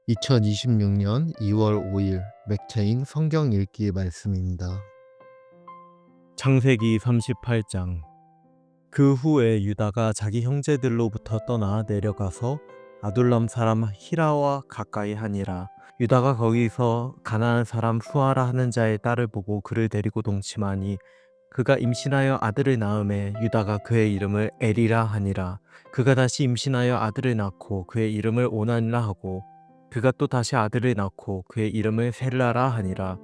2026년 2월 5일 맥체인 성경 읽기 말씀입니다. 창세기 38장. 그 후에 유다가 자기 형제들로부터 떠나 내려가서 아둘람 사람 히라와 가까이 하니라. 유다가 거기서 가나안 사람 수아라 하는 자의 딸을 보고 그를 데리고 동침하니 그가 임신하여 아들을 낳음에 유다가 그의 이름을 에리라 하니라. 그가 다시 임신하여 아들을 낳고 그의 이름을 오난이라 하고 그가 또 다시 아들을 낳고 그의 이름을 셀라라 하니라.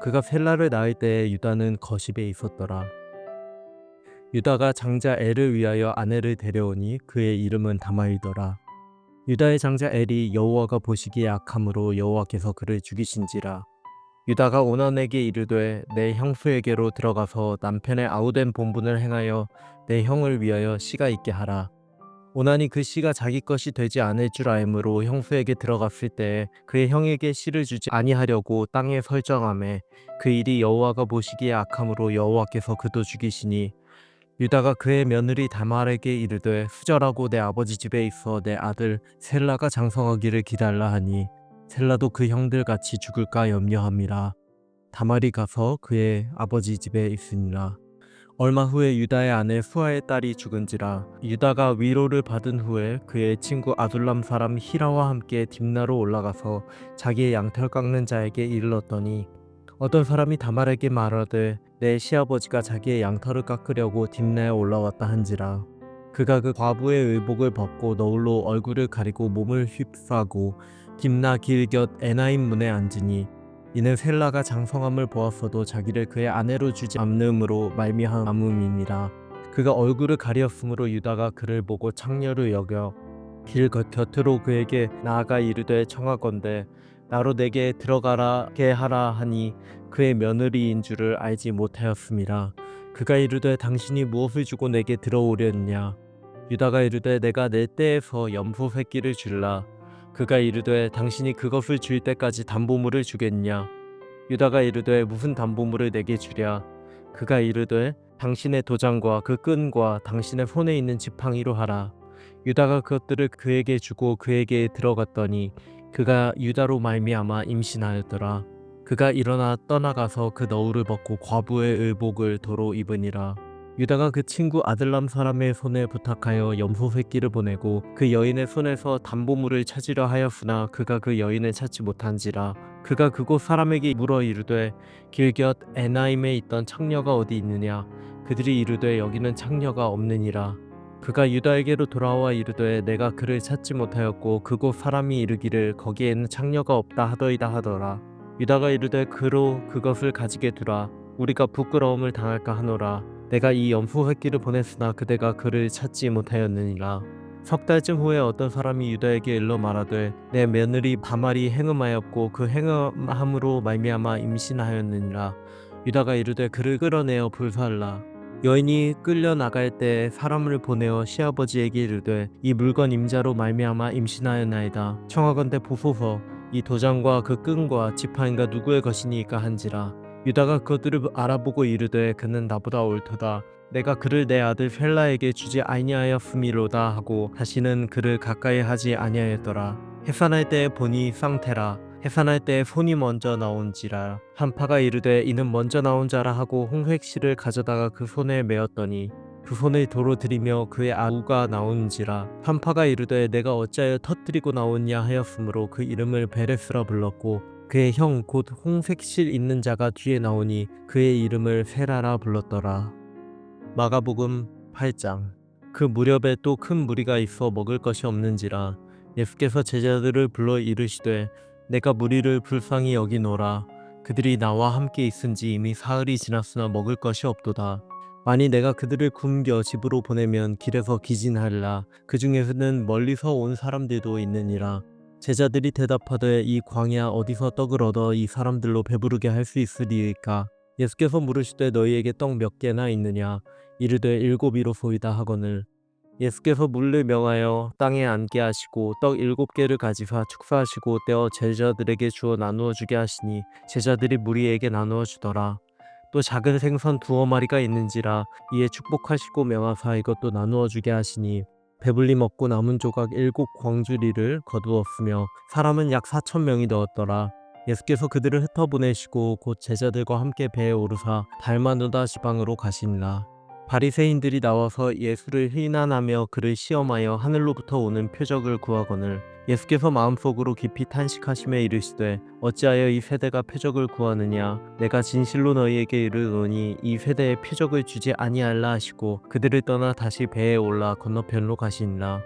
그가 셀라를 낳을 때에 유다는 거십에 있었더라. 유다가 장자 엘을 위하여 아내를 데려오니 그의 이름은 다말이더라. 유다의 장자 엘이 여호와가 보시기에 악함으로 여호와께서 그를 죽이신지라. 유다가 오난에게 이르되 내 형수에게로 들어가서 남편의 아우된 본분을 행하여 내 형을 위하여 씨가 있게 하라. 오난이 그 씨가 자기 것이 되지 않을 줄 알므로 형수에게 들어갔을 때에 그의 형에게 씨를 주지 아니하려고 땅에 설정하매 그 일이 여호와가 보시기에 악함으로 여호와께서 그도 죽이시니 유다가 그의 며느리 다말에게 이르되 수절하고 내 아버지 집에 있어 내 아들 셀라가 장성하기를 기달라 하니 셀라도 그 형들 같이 죽을까 염려함이라. 다말이 가서 그의 아버지 집에 있으니라. 얼마 후에 유다의 아내 수아의 딸이 죽은지라. 유다가 위로를 받은 후에 그의 친구 아둘람 사람 히라와 함께 딥나로 올라가서 자기의 양털 깎는 자에게 이르렀더니 어떤 사람이 다말에게 말하되 내 시아버지가 자기의 양털을 깎으려고 딥나에 올라왔다 한지라. 그가 그 과부의 의복을 벗고 너울로 얼굴을 가리고 몸을 휩싸고 딥나 길 곁 에나임 문에 앉으니 이는 셀라가 장성함을 보았어도 자기를 그의 아내로 주지 않음으로 말미암음이니라. 그가 얼굴을 가리었으므로 유다가 그를 보고 창녀를 여겨 길 곁으로 그에게 나아가 이르되 청하건대 나로 내게 들어가라게 하라 하니 그의 며느리인 줄을 알지 못하였음이라. 그가 이르되 당신이 무엇을 주고 내게 들어오렸냐. 유다가 이르되 내가 내 떼에서 염소 새끼를 줄라. 그가 이르되 당신이 그것을 줄 때까지 담보물을 주겠냐. 유다가 이르되 무슨 담보물을 내게 주랴. 그가 이르되 당신의 도장과 그 끈과 당신의 손에 있는 지팡이로 하라. 유다가 그것들을 그에게 주고 그에게 들어갔더니 그가 유다로 말미암아 임신하였더라. 그가 일어나 떠나가서 그 너울을 벗고 과부의 의복을 도로 입으니라. 유다가 그 친구 아들람 사람의 손에 부탁하여 염소 새끼를 보내고 그 여인의 손에서 담보물을 찾으려 하였으나 그가 그 여인을 찾지 못한지라. 그가 그곳 사람에게 물어 이르되 길 곁 에나임에 있던 창녀가 어디 있느냐. 그들이 이르되 여기는 창녀가 없느니라. 그가 유다에게로 돌아와 이르되 내가 그를 찾지 못하였고 그곳 사람이 이르기를 거기에는 창녀가 없다 하더이다 하더라. 유다가 이르되 그로 그것을 가지게 두라. 우리가 부끄러움을 당할까 하노라. 내가 이 염소 새끼를 보냈으나 그대가 그를 찾지 못하였느니라. 석 달쯤 후에 어떤 사람이 유다에게 일러 말하되 내 며느리 다말이 행음하였고 그 행음함으로 말미암아 임신하였느니라. 유다가 이르되 그를 끌어내어 불살라. 여인이 끌려 나갈 때 사람을 보내어 시아버지에게 이르되 이 물건 임자로 말미암아 임신하였나이다. 청하건대 보소서. 이 도장과 그 끈과 지팡이가 누구의 것이니까 한지라. 유다가 그것들을 알아보고 이르되 그는 나보다 옳도다. 내가 그를 내 아들 셀라에게 주지 아니하였음이로다 하고 다시는 그를 가까이 하지 아니하였더라. 해산할 때에 보니 쌍태라. 해산할 때에 손이 먼저 나온지라. 한파가 이르되 이는 먼저 나온 자라 하고 홍색실을 가져다가 그 손에 메었더니 그 손을 도로 들이며 그의 아우가 나온지라. 한파가 이르되 내가 어찌하여 터뜨리고 나오냐 하였으므로 그 이름을 베레스라 불렀고 그의 형 곧 홍색실 있는 자가 뒤에 나오니 그의 이름을 세라라 불렀더라. 마가복음 8장. 그 무렵에 또 큰 무리가 있어 먹을 것이 없는지라. 예수께서 제자들을 불러 이르시되 내가 무리를 불쌍히 여기노라. 그들이 나와 함께 있은지 이미 사흘이 지났으나 먹을 것이 없도다. 만일 내가 그들을 굶겨 집으로 보내면 길에서 기진하리라. 그 중에서는 멀리서 온 사람들도 있느니라. 제자들이 대답하되 이 광야 어디서 떡을 얻어 이 사람들로 배부르게 할 수 있으리이까. 예수께서 물으시되 너희에게 떡 몇 개나 있느냐. 이르되 7이로소이다 하거늘. 예수께서 물을 명하여 땅에 앉게 하시고 떡 7개를 가지사 축사하시고 떼어 제자들에게 주어 나누어 주게 하시니 제자들이 무리에게 나누어 주더라. 또 작은 생선 2마리가 있는지라. 이에 축복하시고 명하사 이것도 나누어 주게 하시니 배불리 먹고 남은 조각 7광주리를 거두었으며 사람은 약 4,000명이 되었더라. 예수께서 그들을 흩어보내시고 곧 제자들과 함께 배에 오르사 달마누다 지방으로 가시니라. 바리새인들이 나와서 예수를 회난하며 그를 시험하여 하늘로부터 오는 표적을 구하거늘 예수께서 마음속으로 깊이 탄식하시며 이르시되 어찌하여 이 세대가 표적을 구하느냐 내가 진실로 너희에게 이르노니 이 세대에 표적을 주지 아니할라 하시고 그들을 떠나 다시 배에 올라 건너편으로 가시니라.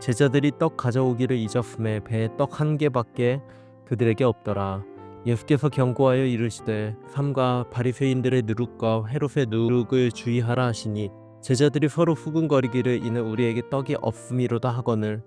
제자들이 떡 가져오기를 잊었음에 배에 떡 한 개밖에 그들에게 없더라. 예수께서 경고하여 이르시되 삼가 바리새인들의 누룩과 헤롯의 누룩을 주의하라 하시니 제자들이 서로 수군거리기를 이는 우리에게 떡이 없음이로다 하거늘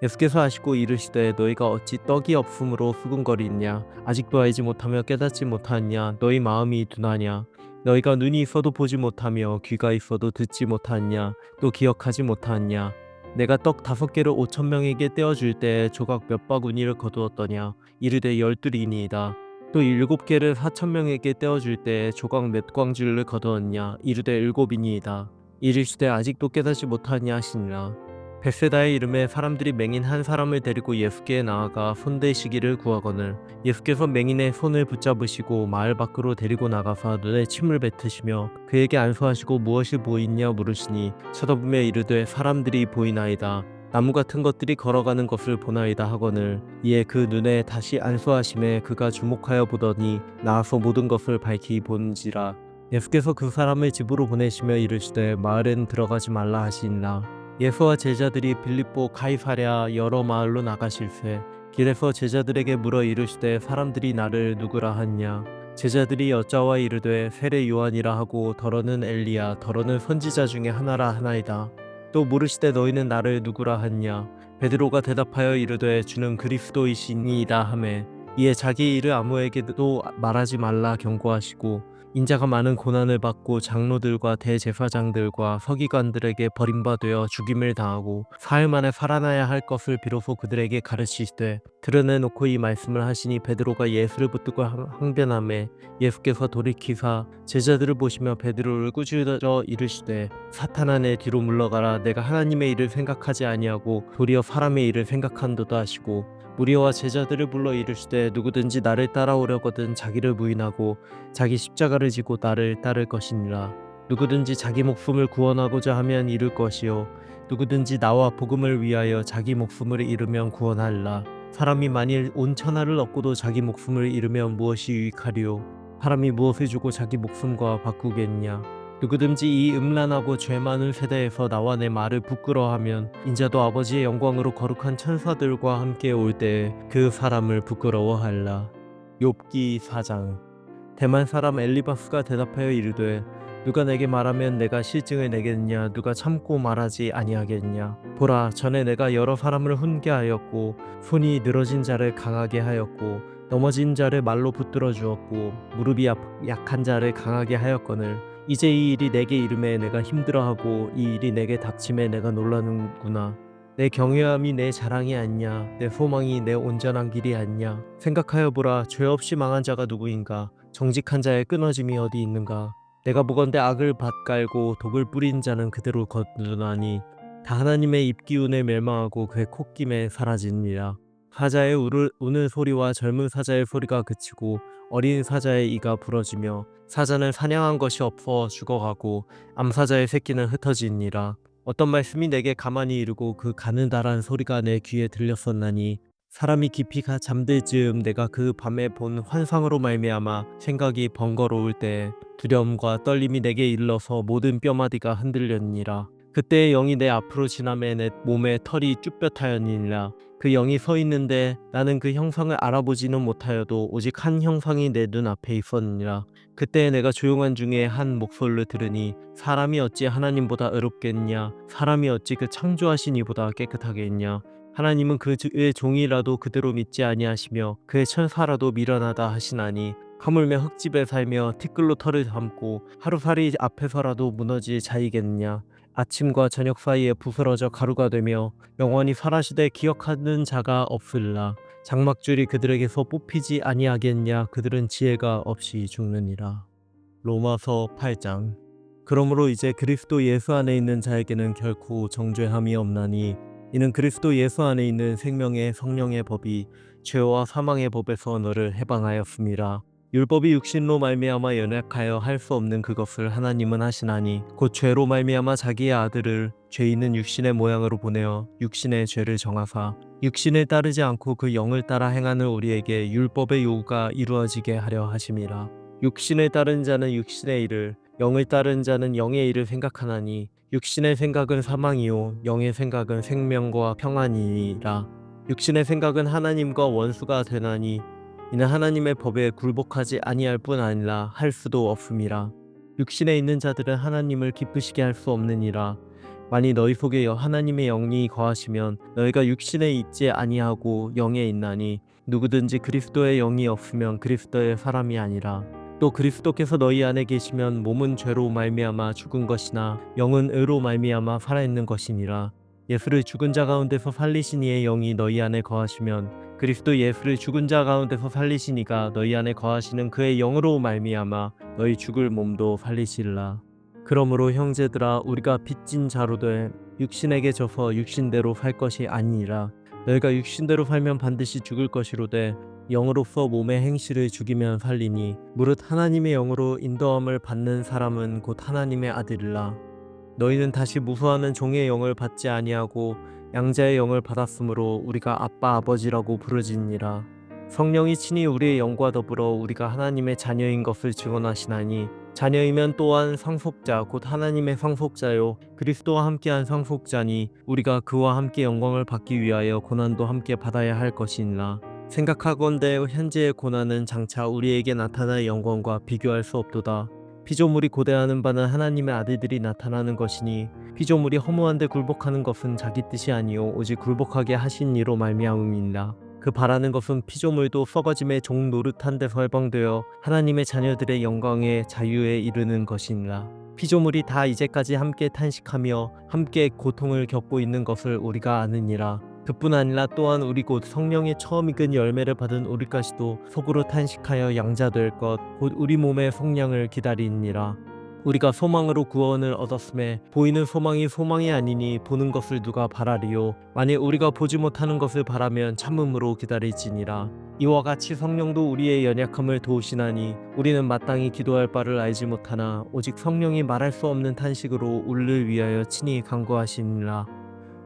예수께서 하시고 이르시되 너희가 어찌 떡이 없음으로 수군거리냐 아직도 알지 못하며 깨닫지 못하느냐 너희 마음이 둔하냐 너희가 눈이 있어도 보지 못하며 귀가 있어도 듣지 못하느냐 또 기억하지 못하느냐 내가 떡 5개를 5,000명에게 떼어줄 때 조각 몇 바구니를 거두었더냐 이르되 12이니이다. 또 7개를 4,000명에게 떼어줄 때 조각 몇 광주를 거두었냐 이르되 7이니이다. 이르시되 아직도 깨닫지 못하냐 하시니라. 벳세다의 이름에 사람들이 맹인 한 사람을 데리고 예수께 나아가 손대시기를 구하거늘 예수께서 맹인의 손을 붙잡으시고 마을 밖으로 데리고 나가사 눈에 침을 뱉으시며 그에게 안수하시고 무엇이 보이냐 물으시니 쳐다보며 이르되 사람들이 보이나이다. 나무 같은 것들이 걸어가는 것을 보나이다 하거늘 이에 그 눈에 다시 안수하심에 그가 주목하여 보더니 나아서 모든 것을 밝히 본지라. 예수께서 그 사람을 집으로 보내시며 이르시되 마을엔 들어가지 말라 하시니라. 예수와 제자들이 빌립보 가이사랴 여러 마을로 나가실새 길에서 제자들에게 물어 이르시되 사람들이 나를 누구라 하냐 제자들이 여짜와 이르되 세례 요한이라 하고 더러는 엘리야 더러는 선지자 중에 하나라 하나이다. 또 물으시되 너희는 나를 누구라 하냐 베드로가 대답하여 이르되 주는 그리스도이시니이다 하매 이에 자기 일을 아무에게도 말하지 말라 경고하시고 인자가 많은 고난을 받고 장로들과 대제사장들과 서기관들에게 버림바 되어 죽임을 당하고 사흘 만에 살아나야 할 것을 비로소 그들에게 가르치시되 드러내놓고 이 말씀을 하시니 베드로가 예수를 붙들고 항변하매 예수께서 돌이키사 제자들을 보시며 베드로를 꾸짖어 이르시되 사탄아 내 뒤로 물러가라 내가 하나님의 일을 생각하지 아니하고 도리어 사람의 일을 생각한도다 하시고 무리와 제자들을 불러 이르시되 누구든지 나를 따라오려거든 자기를 부인하고 자기 십자가를 지고 나를 따를 것이니라. 누구든지 자기 목숨을 구원하고자 하면 잃을 것이요 누구든지 나와 복음을 위하여 자기 목숨을 잃으면 구원하리라. 사람이 만일 온 천하를 얻고도 자기 목숨을 잃으면 무엇이 유익하리요 사람이 무엇을 주고 자기 목숨과 바꾸겠냐. 누구든지 이 음란하고 죄 많은 세대에서 나와 내 말을 부끄러워하면 인자도 아버지의 영광으로 거룩한 천사들과 함께 올 때에 그 사람을 부끄러워하리라. 욥기 4장. 대만 사람 엘리바스가 대답하여 이르되 누가 내게 말하면 내가 실증을 내겠느냐 누가 참고 말하지 아니하겠느냐. 보라 전에 내가 여러 사람을 훈계하였고 손이 늘어진 자를 강하게 하였고 넘어진 자를 말로 붙들어 주었고 무릎이 약한 자를 강하게 하였거늘 이제 이 일이 내게 이름에 내가 힘들어하고 이 일이 내게 닥침에 내가 놀라는구나. 내 경외함이 내 자랑이 아니냐 내 소망이 내 온전한 길이 아니냐. 생각하여 보라 죄 없이 망한 자가 누구인가 정직한 자의 끊어짐이 어디 있는가. 내가 보건대 악을 밭갈고 독을 뿌린 자는 그대로 거두나니 다 하나님의 입기운에 멸망하고 그의 콧김에 사라지니라. 사자의 우는 소리와 젊은 사자의 소리가 그치고 어린 사자의 이가 부러지며 사자는 사냥한 것이 없어 죽어가고 암사자의 새끼는 흩어지니라. 어떤 말씀이 내게 가만히 이르고 그 가느다란 소리가 내 귀에 들렸었나니 사람이 깊이 잠들 즈음 내가 그 밤에 본 환상으로 말미암아 생각이 번거로울 때 두려움과 떨림이 내게 일러서 모든 뼈마디가 흔들렸니라. 그때의 영이 내 앞으로 지나매 내 몸에 털이 쭈뼛하였니라. 그 영이 서 있는데 나는 그 형상을 알아보지는 못하여도 오직 한 형상이 내 눈앞에 있었느니라. 그때 내가 조용한 중에 한 목소리를 들으니 사람이 어찌 하나님보다 의롭겠냐 사람이 어찌 그 창조하신 이보다 깨끗하겠냐. 하나님은 그의 종이라도 그대로 믿지 아니하시며 그의 천사라도 미련하다 하시나니 하물며 흙집에 살며 티끌로 털을 담고 하루살이 앞에서라도 무너질 자이겠느냐. 아침과 저녁 사이에 부스러져 가루가 되며 영원히 사라지되 기억하는 자가 없으리라. 장막줄이 그들에게서 뽑히지 아니하겠냐. 그들은 지혜가 없이 죽느니라. 로마서 8장. 그러므로 이제 그리스도 예수 안에 있는 자에게는 결코 정죄함이 없나니 이는 그리스도 예수 안에 있는 생명의 성령의 법이 죄와 사망의 법에서 너를 해방하였습니다. 율법이 육신로 말미암아 연약하여 할 수 없는 그것을 하나님은 하시나니 곧 죄로 말미암아 자기의 아들을 죄 있는 육신의 모양으로 보내어 육신의 죄를 정하사 육신을 따르지 않고 그 영을 따라 행하는 우리에게 율법의 요구가 이루어지게 하려 하심이라. 육신을 따른 자는 육신의 일을 영을 따른 자는 영의 일을 생각하나니 육신의 생각은 사망이요 영의 생각은 생명과 평안이니라. 육신의 생각은 하나님과 원수가 되나니 이는 하나님의 법에 굴복하지 아니할 뿐 아니라 할 수도 없음이라. 육신에 있는 자들은 하나님을 기쁘시게 할 수 없느니라. 만일 너희 속에 하나님의 영이 거하시면 너희가 육신에 있지 아니하고 영에 있나니 누구든지 그리스도의 영이 없으면 그리스도의 사람이 아니라. 또 그리스도께서 너희 안에 계시면 몸은 죄로 말미암아 죽은 것이나 영은 의로 말미암아 살아있는 것이니라. 예수를 죽은 자 가운데서 살리신 이의 영이 너희 안에 거하시면 그리스도 예수를 죽은 자 가운데서 살리신 이가 너희 안에 거하시는 그의 영으로 말미암아 너희 죽을 몸도 살리시리라. 그러므로 형제들아 우리가 빚진 자로 돼 육신에게 져서 육신대로 살 것이 아니니라. 너희가 육신대로 살면 반드시 죽을 것이로되 영으로서 몸의 행실을 죽이면 살리니 무릇 하나님의 영으로 인도함을 받는 사람은 곧 하나님의 아들이라. 너희는 다시 무수하는 종의 영을 받지 아니하고 양자의 영을 받았으므로 우리가 아빠 아버지라고 부르짖니라. 성령이 친히 우리의 영과 더불어 우리가 하나님의 자녀인 것을 증언하시나니 자녀이면 또한 상속자 곧 하나님의 상속자요 그리스도와 함께한 상속자니 우리가 그와 함께 영광을 받기 위하여 고난도 함께 받아야 할 것이니라. 생각하건대 현재의 고난은 장차 우리에게 나타날 영광과 비교할 수 없도다. 피조물이 고대하는 바는 하나님의 아들들이 나타나는 것이니 피조물이 허무한데 굴복하는 것은 자기 뜻이 아니요 오직 굴복하게 하신 이로 말미암음이니라. 그 바라는 것은 피조물도 썩어짐의 종 노릇한 데서 해방되어 하나님의 자녀들의 영광의 자유에 이르는 것이니라. 피조물이 다 이제까지 함께 탄식하며 함께 고통을 겪고 있는 것을 우리가 아느니라. 그뿐 아니라 또한 우리 곧 성령의 처음 익은 열매를 받은 우리까지도 속으로 탄식하여 양자될 것 곧 우리 몸의 성량을 기다리니라. 우리가 소망으로 구원을 얻었음에 보이는 소망이 소망이 아니니 보는 것을 누가 바라리요. 만일 우리가 보지 못하는 것을 바라면 참음으로 기다릴지니라. 이와 같이 성령도 우리의 연약함을 도우시나니 우리는 마땅히 기도할 바를 알지 못하나 오직 성령이 말할 수 없는 탄식으로 우리를 위하여 친히 간구하시니라.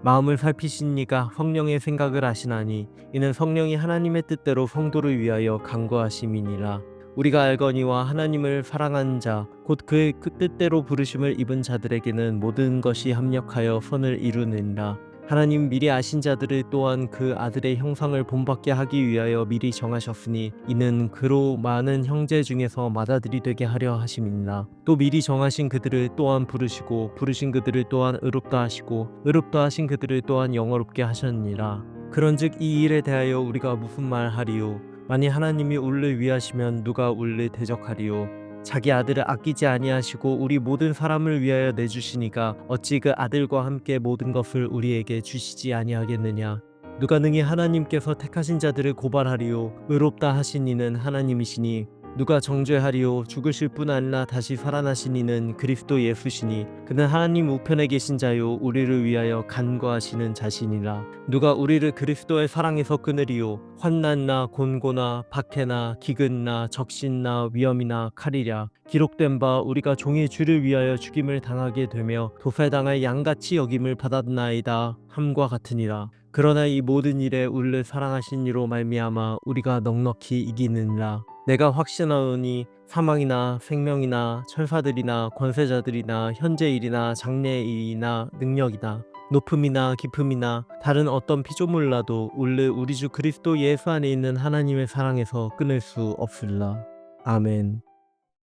마음을 살피신 이가 성령의 생각을 아시나니 이는 성령이 하나님의 뜻대로 성도를 위하여 간구하심이니라. 우리가 알거니와 하나님을 사랑한 자 곧 그의 그 뜻대로 부르심을 입은 자들에게는 모든 것이 합력하여 선을 이루느니라. 하나님 미리 아신 자들을 또한 그 아들의 형상을 본받게 하기 위하여 미리 정하셨으니 이는 그로 많은 형제 중에서 맏아들이 되게 하려 하심이니라. 또 미리 정하신 그들을 또한 부르시고 부르신 그들을 또한 의롭다 하시고 의롭다 하신 그들을 또한 영어롭게 하셨느니라. 그런즉 이 일에 대하여 우리가 무슨 말 하리요? 만일 하나님이 우리를 위하시면 누가 우리를 대적하리요? 자기 아들을 아끼지 아니하시고 우리 모든 사람을 위하여 내주시니가 어찌 그 아들과 함께 모든 것을 우리에게 주시지 아니하겠느냐? 누가 능히 하나님께서 택하신 자들을 고발하리요? 의롭다 하신 이는 하나님이시니 누가 정죄하리요? 죽으실 뿐 아니라 다시 살아나신 이는 그리스도 예수시니 그는 하나님 우편에 계신 자요 우리를 위하여 간구하시는 자신이라. 누가 우리를 그리스도의 사랑에서 끊으리요? 환난나 곤고나 박해나 기근나 적신나 위험이나 칼이랴. 기록된 바 우리가 종의 주를 위하여 죽임을 당하게 되며 도살당할 양같이 여김을 받았나이다 함과 같으니라. 그러나 이 모든 일에 우리를 사랑하신 이로 말미암아 우리가 넉넉히 이기느니라. 내가 확신하노니 사망이나 생명이나 천사들이나 권세자들이나 현재일이나 장래일이나 능력이나 높음이나 깊음이나 다른 어떤 피조물라도 우리를 우리 주 그리스도 예수 안에 있는 하나님의 사랑에서 끊을 수 없으리라. 아멘.